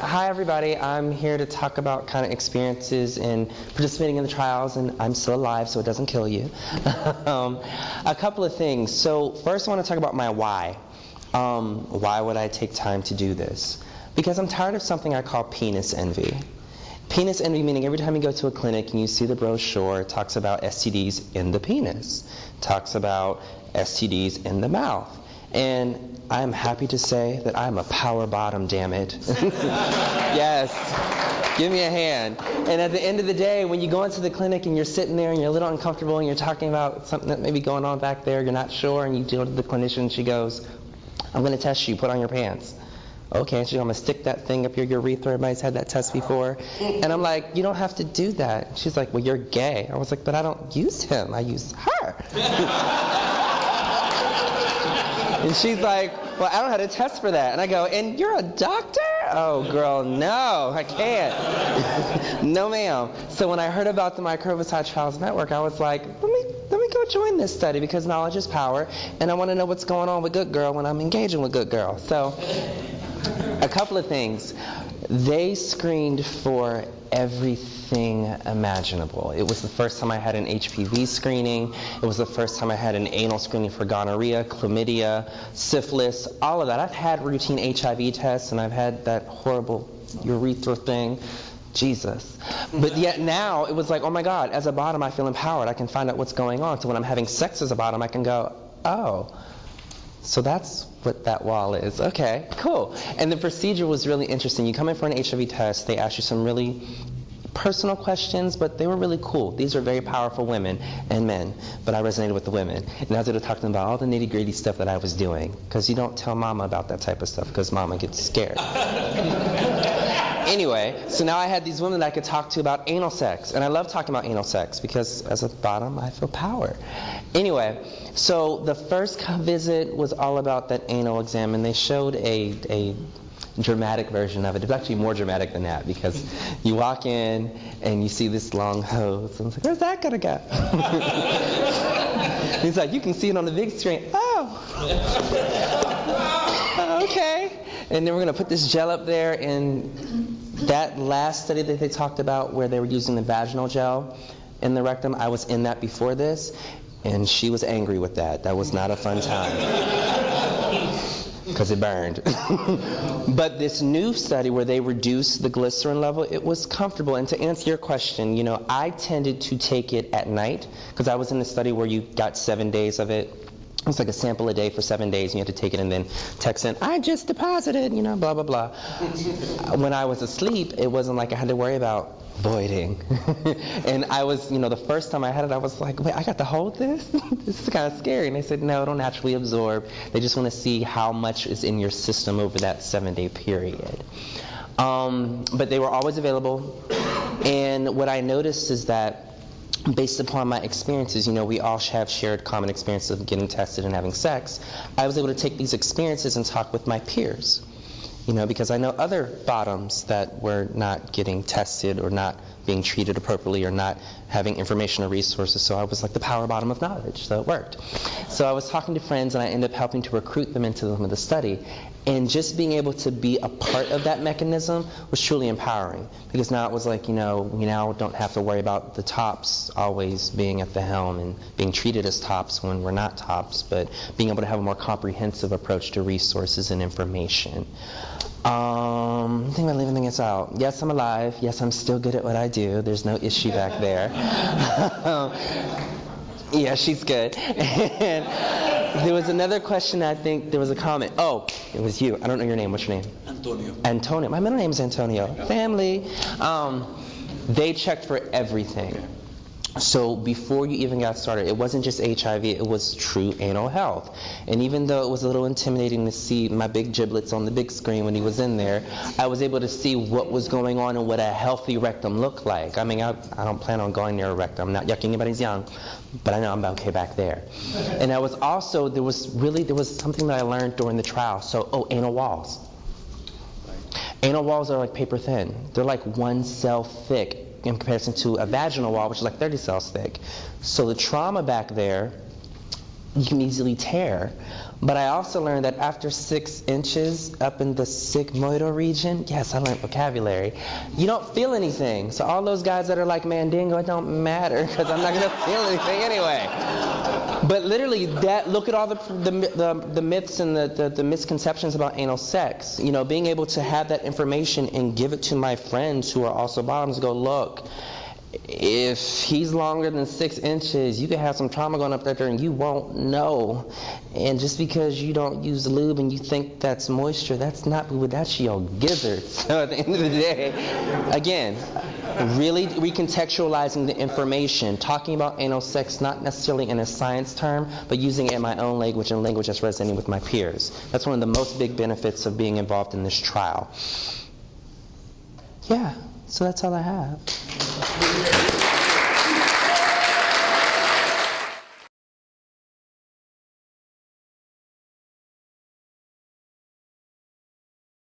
Hi everybody, I'm here to talk about kind of experiences in participating in the trials, and I'm still alive so it doesn't kill you. A couple of things. So first I want to talk about my why. Why would I take time to do this? Because I'm tired of something I call penis envy. Penis envy meaning every time you go to a clinic and you see the brochure, it talks about STDs in the penis, talks about STDs in the mouth. And I'm happy to say that I'm a power bottom, damn it. Yes, give me a hand. And at the end of the day, when you go into the clinic and you're sitting there and you're a little uncomfortable and you're talking about something that may be going on back there, you're not sure, and you go to the clinician, she goes, I'm going to test you, put on your pants. Okay, and she's going to stick that thing up your urethra. Everybody's had that test before. And I'm like, you don't have to do that. She's like, well, you're gay. I was like, but I don't use him. I use her. And she's like, well, I don't know how to test for that. And I go, and you're a doctor? Oh, girl, no, I can't. No, ma'am. So when I heard about the Microbicide Trials Network, I was like, let me go join this study because knowledge is power, and I want to know what's going on with Good Girl when I'm engaging with Good Girl. So a couple of things. They screened for everything imaginable. It was the first time I had an HPV screening. It was the first time I had an anal screening for gonorrhea, chlamydia, syphilis, all of that. I've had routine HIV tests, and I've had that horrible urethra thing. Jesus. But yet now it was like, oh my God, as a bottom I feel empowered. I can find out what's going on. So when I'm having sex as a bottom, I can go, oh, so that's what that wall is. Okay, cool. And the procedure was really interesting. You come in for an HIV test, they ask you some really personal questions, but they were really cool. These are very powerful women and men, but I resonated with the women. And I was able to talk to them about all the nitty-gritty stuff that I was doing, because you don't tell mama about that type of stuff, because mama gets scared. Anyway, so now I had these women that I could talk to about anal sex, and I love talking about anal sex, because as a bottom, I feel power. Anyway, so the first visit was all about that anal exam, and they showed a dramatic version of it. It's actually more dramatic than that, because you walk in and you see this long hose, and it's like, where's that gonna go? He's like, you can see it on the big screen. Oh, okay. And then we're gonna put this gel up there, and that last study that they talked about where they were using the vaginal gel in the rectum, I was in that before this, and she was angry with that. That was not a fun time, because it burned. But this new study where they reduced the glycerin level, it was comfortable. And to answer your question, you know, I tended to take it at night, because I was in the study where you got 7 days of it. It was like a sample a day for 7 days, and you had to take it and then text in, I just deposited, you know, blah, blah, blah. When I was asleep, it wasn't like I had to worry about voiding. And I was, you know, the first time I had it, I was like, wait, I got to hold this? This is kind of scary. And they said, no, it'll naturally absorb. They just want to see how much is in your system over that 7-day period. But they were always available. And what I noticed is that based upon my experiences, you know, we all have shared common experiences of getting tested and having sex. I was able to take these experiences and talk with my peers, you know, because I know other bottoms that were not getting tested or not being treated appropriately or not having information or resources. So I was like the power bottom of knowledge, so it worked. So I was talking to friends, and I ended up helping to recruit them into the study. And just being able to be a part of that mechanism was truly empowering, because now it was like, you know, we now don't have to worry about the tops always being at the helm and being treated as tops when we're not tops, but being able to have a more comprehensive approach to resources and information. I think I'm leaving things out. Yes, I'm alive. Yes, I'm still good at what I do. There's no issue back there. Yeah, she's good. And there was another question. I think there was a comment. Oh, it was you. I don't know your name. What's your name? Antonio. Antonio. My middle name is Antonio. Family. They checked for everything. So before you even got started, it wasn't just HIV, it was true anal health. And even though it was a little intimidating to see my big giblets on the big screen when he was in there, I was able to see what was going on and what a healthy rectum looked like. I mean, I don't plan on going near a rectum. I'm not yucking anybody's young, but I know I'm okay back there. And I was also, there was something that I learned during the trial. So, anal walls. Anal walls are like paper thin. They're like 1 cell thick in comparison to a vaginal wall, which is like 30 cells thick. So the trauma back there you can easily tear. But I also learned that after 6 inches up in the sigmoidal region, yes, I learned vocabulary, you don't feel anything. So all those guys that are like Mandingo, it don't matter because I'm not going to feel anything anyway. But literally, look at all the myths and the misconceptions about anal sex. You know, being able to have that information and give it to my friends who are also bottoms, go, look, if he's longer than 6 inches, you could have some trauma going up there and you won't know. And just because you don't use lube and you think that's moisture, that's not fluid, that's your gizzard. So at the end of the day, again, really recontextualizing the information, talking about anal sex not necessarily in a science term, but using it in my own language and language that's resonating with my peers. That's one of the most big benefits of being involved in this trial. Yeah, so that's all I have.